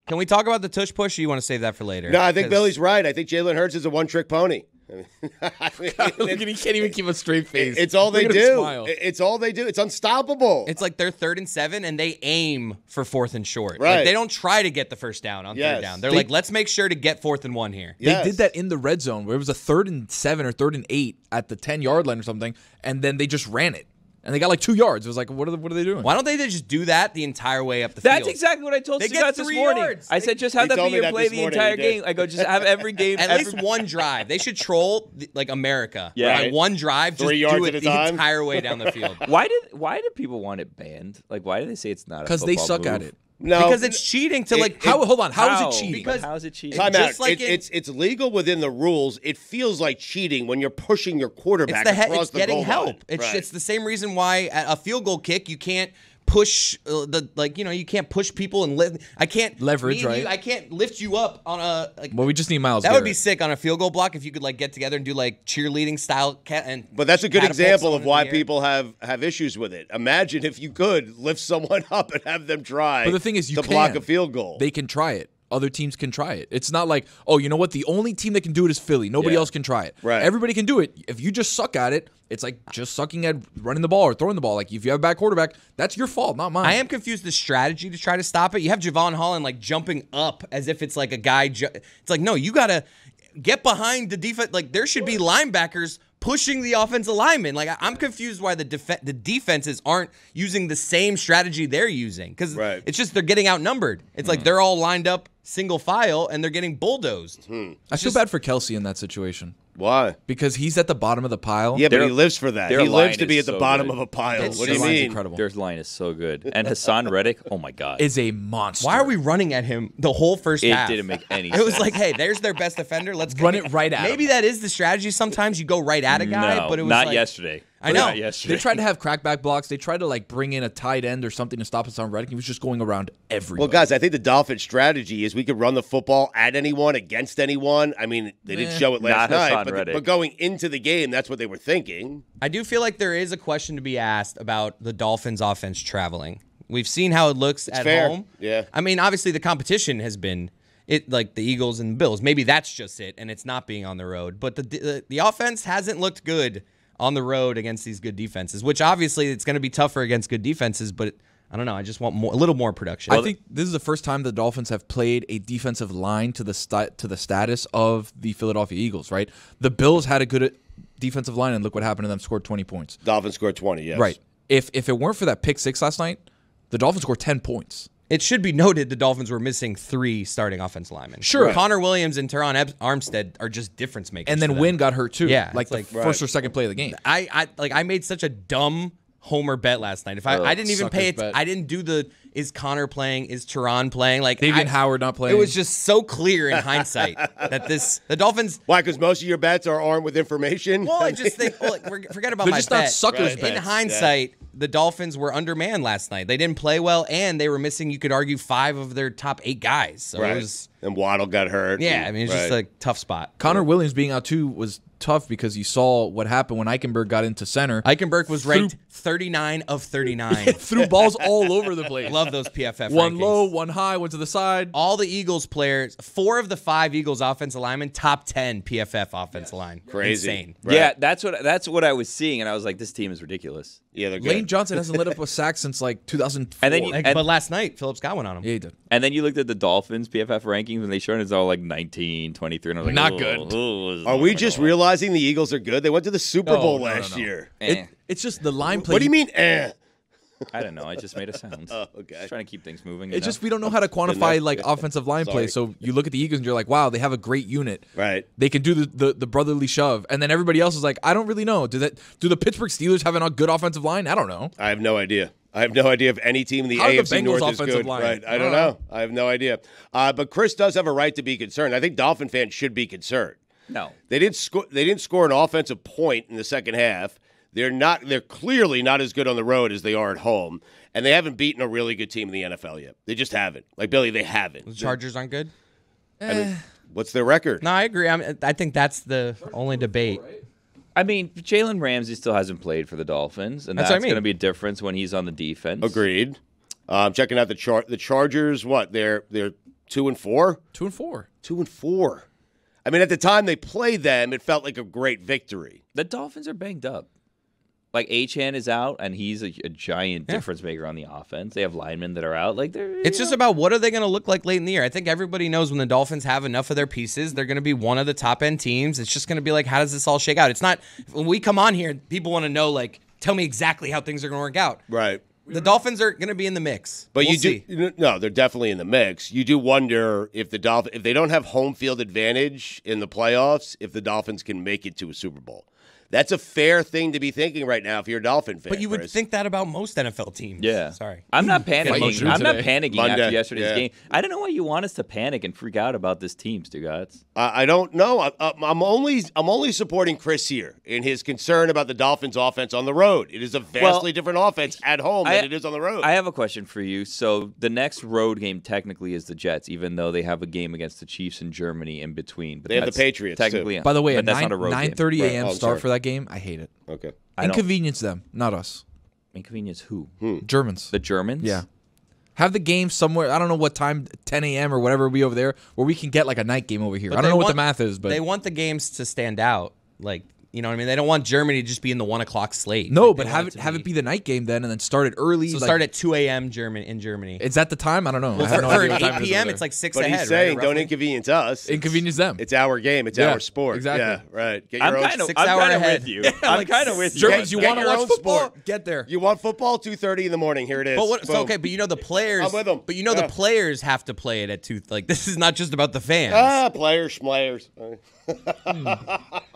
Can we talk about the tush push, or you want to save that for later? No, I think Billy's right. I think Jalen Hurts is a one-trick pony. Look at he can't even keep a straight face. It's all they do. It's all they do. It's unstoppable. It's like they're 3rd and 7, and they aim for 4th and short. Right. Like, they don't try to get the first down on 3rd down. They're like, let's make sure to get 4th and 1 here. They did that in the red zone where it was a 3rd and 7 or 3rd and 8 at the 10-yard line or something, and then they just ran it. And they got like 2 yards. It was like, what are they doing? Why don't they just do that the entire way up the field? That's exactly what I told Stugotz this morning. Yards. I said, just have that be your play the entire game. I go, just have every game. At least one drive. They should troll like America. Yeah. Like one drive, just 3 yards do it at a the time. entire way down the field. Why do people want it banned? Like, why do they say it's not a football Because they suck move? at it. No, because it's cheating to like. Hold on. How is it cheating? Because How is it cheating? Time just out. like It's legal within the rules. It feels like cheating when you're pushing your quarterback across it's the getting goal help. line. It's the same reason why at a field goal kick you can't push you can't push people and I can't leverage, right? I can't lift you up on a like. Well, we just need Myles That Garrett. would be sick on a field goal block if you could like get together and do like cheerleading style But that's a good catapult example someone of why in the air. people have issues with it. Imagine if you could lift someone up and have them try But the thing is, you to can. block a field goal. They can try it. Other teams can try it. It's not like, oh, you know what? The only team that can do it is Philly. Nobody else can try it. Right. Everybody can do it. If you just suck at it, it's like just sucking at running the ball or throwing the ball. Like if you have a bad quarterback, that's your fault, not mine. I am confused the strategy to try to stop it. You have Javon Holland like jumping up as if it's like a guy. It's like, no, you got to get behind the defense. Like there should be linebackers pushing the offensive lineman. Like I'm confused why the defenses aren't using the same strategy they're using because it's just they're getting outnumbered. It's like they're all lined up single file and they're getting bulldozed. I feel bad for Kelsey in that situation. Why? Because he's at the bottom of the pile. Yeah, but he lives for that. He lives to be at the so bottom good. of a pile. It's What do you Their line's mean? incredible. Their line is so good. And Hassan Reddick, oh my God. Is a monster. Why are we running at him the whole first half? It didn't make any It was sense. like, hey, there's their best defender. Let's Run it right at him. Maybe that is the strategy. Sometimes you go right at a guy, No, but it was not like, yesterday. I know. Not yesterday. They tried to have crackback blocks. They tried to like bring in a tight end or something to stop Hassan Reddick. He was just going around everybody. Well, guys, I think the Dolphins' strategy is we could run the football at anyone, against anyone. I mean, they didn't show it last Not Hassan night, Reddick. but going into the game, that's what they were thinking. I do feel like there is a question to be asked about the Dolphins' offense traveling. We've seen how it looks at fair. home. Yeah. I mean, obviously the competition has been like the Eagles and the Bills. Maybe that's just it, and it's not being on the road. But the offense hasn't looked good on the road against these good defenses, which obviously it's going to be tougher against good defenses, but I don't know. I just want a little more production. I think this is the first time the Dolphins have played a defensive line to the status of the Philadelphia Eagles, right? The Bills had a good defensive line, and look what happened to them, scored 20 points. Dolphins scored 20, yes. Right. If it weren't for that pick six last night, the Dolphins scored 10 points. It should be noted the Dolphins were missing 3 starting offensive linemen. Sure. Connor Williams and Teron Armstead are just difference makers. And then for them. Wynn got hurt too. Yeah, like it's the like- first or second play of the game. I made such a dumb homer bet last night. If I didn't even pay it, sucker's bet. I didn't do the is Connor playing, is Teron playing? Like David Howard not playing. It was just so clear in hindsight that the Dolphins. Why? Because most of your bets are armed with information? Well, I just think forget about They're my just bet. not suckers Right. bets. In hindsight, the Dolphins were undermanned last night. They didn't play well, and they were missing, you could argue, 5 of their top 8 guys. So it was, and Waddle got hurt. I mean, it's just a tough spot. Connor Williams being out too was tough because you saw what happened when Eichenberg got into center. Eichenberg was ranked 39 of 39. Threw balls all over the place. Love those PFF One rankings. low, one high, one to the side. All the Eagles players, 4 of the 5 Eagles offensive linemen, top 10 PFF offensive line. Crazy. Insane. Right. Yeah, that's what I was seeing, and I was like, this team is ridiculous. Yeah, they're good. Lane Johnson hasn't lit up a sack since like 2004. And then But last night, Phillips got one on him. yeah, he did. And then you looked at the Dolphins PFF rankings, and they showed it's all like 19, 23, and I was like, Not "Oh, good." oh, this is Are not we gonna just work." realizing the Eagles are good? They went to the Super Bowl no, last no. year. Eh. It's just the line play. What do you mean, eh? I don't know. I just made a sound. Oh, okay. Just trying to keep things moving. It's just we don't know how to quantify like offensive line play. Sorry. So you look at the Eagles and you're like, wow, they have a great unit. Right. They can do the brotherly shove, and then everybody else is like, I don't really know. Do the Pittsburgh Steelers have a good offensive line? I don't know. I have no idea. I have no idea if any team in the How are the AFC Bengals North is offensive good. line? Right. I don't know. I have no idea. But Chris does have a right to be concerned. I think Dolphin fans should be concerned. no. They didn't score an offensive point in the second half. They're clearly not as good on the road as they are at home. And they haven't beaten a really good team in the NFL yet. They just haven't. Like, Billy, they haven't. The Chargers aren't good? I mean, what's their record? No, I agree. I think that's the only debate. I mean, Jalen Ramsey still hasn't played for the Dolphins, and That's that's, what I mean. going to be a difference when he's on the defense. Agreed. Checking out the Chargers. What? They're 2-4? 2-4. 2-4. I mean, at the time they played them, it felt like a great victory. The Dolphins are banged up. Like, Achane is out, and he's a giant difference maker on the offense. They have linemen that are out. Like, it's just about what are they going to look like late in the year. I think everybody knows when the Dolphins have enough of their pieces, they're going to be one of the top-end teams. It's just going to be like, how does this all shake out? It's not – when we come on here, people want to know, like, tell me exactly how things are going to work out. Right. The Dolphins are going to be in the mix. But we'll see. No, they're definitely in the mix. You do wonder if if they don't have home field advantage in the playoffs, if the Dolphins can make it to a Super Bowl. That's a fair thing to be thinking right now if you're a Dolphin fan. But you would Chris. think that about most NFL teams. Yeah. Sorry. I'm not panicking. I'm not panicking Monday, after yesterday's yeah. game. I don't know why you want us to panic and freak out about this team, Stugotz. I don't know. I'm only supporting Chris here in his concern about the Dolphins' offense on the road. It is a vastly different offense at home than it is on the road. I have a question for you. So the next road game technically is the Jets, even though they have a game against the Chiefs in Germany in between. But they have the Patriots technically. too. By the way, but at that's not a road 9:30 game. a.m. start for that game, I hate it. Okay. Inconvenience them, not us. Inconvenience who? Germans. The Germans? Yeah. Have the game somewhere, I don't know what time, 10 a.m. or whatever will be over there, where we can get like a night game over here. But I don't know what the math is, but they want the games to stand out. Like, you know what I mean? They don't want Germany to just be in the 1 o'clock slate. no, Like, but have it be the night game then, and then start it early. So like, start at 2 a.m. in Germany. Is that the time? I don't know. I Well, have no for idea what an time 8 it is p.m., over it's like 6 But ahead. he's saying right, don't roughly? inconvenience us. Inconvenience them. It's our game. It's Yeah, our sport. exactly. Yeah, right. Get I'm your own kind of 6 hour ahead. with you. I'm kind of with you. Germans, you Get want to your watch own football? sport. Get there. You want football? 2:30 in the morning. Here it is. But what? So, Boom. okay, but you know the players. I'm with 'em. But you know Yeah. the players have to play it at 2. Like, this is not just about the fans. Players, schmayers.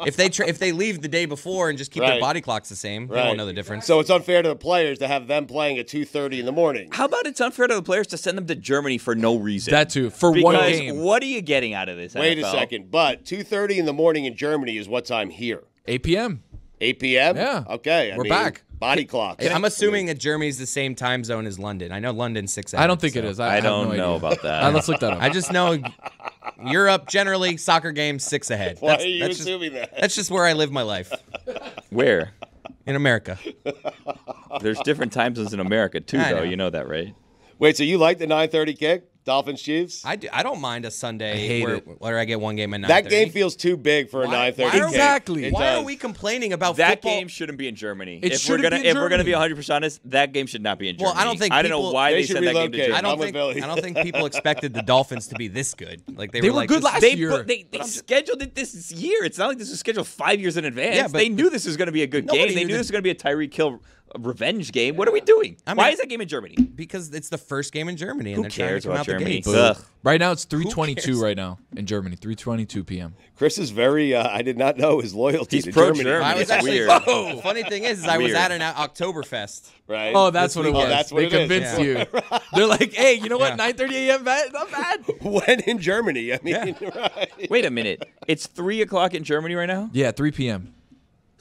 If they leave the day before and just keep their Right. body clocks the same, they Right. won't know the difference. So it's unfair to the players to have them playing at 2:30 in the morning. How about it's unfair to the players to send them to Germany for no reason? That too, for one Because game. what are you getting out of this? Wait NFL? a second. But 2:30 in the morning in Germany is what time here? 8 p.m. 8 p.m.? Yeah. Okay. We're back. Body clocks. I'm assuming that Germany's the same time zone as London. I know London's 6 ahead. I don't think so. it is. I have don't no know idea. about that. Let's look that up. I just know Europe generally soccer games 6 ahead. Why That's, are you that's just, assuming that? that's just where I live my life Where? in America. There's different time zones in America too, I though. know. You know that, right? Wait, so you like the 9:30 kick? Dolphins Chiefs? I don't mind a Sunday hate it. where I get one game at 9:30. That game feels too big for a 9:30 kick. Exactly. It Why does. are we complaining about That football? game shouldn't be in Germany. It if shouldn't we're gonna be in if we're gonna be Germany. 100% honest, that game should not be in Germany. Well, I don't think I don't know people- why They they should sent that game to relocate. Germany. I with Billy. don't think people expected the Dolphins to be this good. Like they They were were like, good this- last They year. scheduled it this year. It's not like this was scheduled 5 years in advance. Yeah, but- they knew this was going to be a good Nobody game. They knew knew that- this was going to be a Tyreek Hill revenge game. What are we doing? I mean- Why is that game in Germany? because it's the first game in Germany and Who they're trying cares to come about out the Germany? gates. Ugh. Right now it's 3:22 cares? right now in Germany. 3:22 p.m. Chris is very, I did not know his loyalty He's to pro-German. Germany. I was It's actually. weird. The funny thing is I was Weird. at an Oktoberfest. Right? Oh, that's what it was. that's what They it is. convinced Yeah. you. They're like, hey, you know what? Yeah. 9:30 a.m. Not bad. When in Germany. I mean, right. Wait a minute. It's 3 o'clock in Germany right now. Yeah, 3 p.m.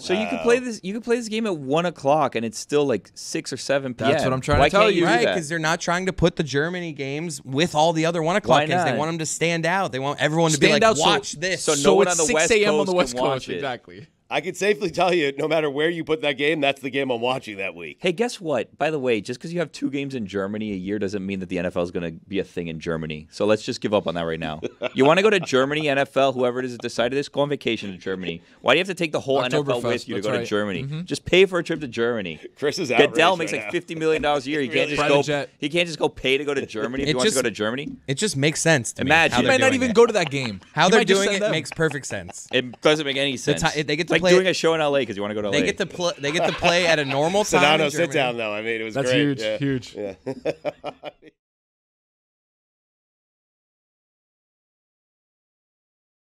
So you could play this. You could play this game at 1 o'clock, and it's still like 6 or 7 p.m. That's what I'm trying to Why tell can't you. do Right, that? because they're not trying to put the Germany games with all the other 1 o'clock Why games. They not? want them to stand out. They want everyone to be like, Stand out so- watch this. so So no one it's on the 6 West a.m. on Coast the West can watch Coast. it. Exactly. I can safely tell you, no matter where you put that game, that's the game I'm watching that week. Hey, guess what? By the way, just because you have 2 games in Germany a year doesn't mean that the NFL is going to be a thing in Germany. So let's just give up on that right now. You want to go to Germany, NFL, whoever it is that decided this, go on vacation to Germany. Why do you have to take the whole NFL Oktoberfest, with you to that's go to right. Germany? Just pay for a trip to Germany. Chris is outraged Goodell makes right like now. $50 million a year. He can't just Private go. jet. He can't just go pay to go to Germany if It he wants to just- go to Germany. It just makes sense to Imagine. me. He He might not doing even it. go to that game. How He they're might just doing send it them. makes perfect sense. It doesn't make any sense. they get to like play- doing a show in LA because you want to go to LA. They get to play at a normal time. Sedano in sit Germany. down, though. I mean, it was That's great. huge. Yeah. Huge. Yeah.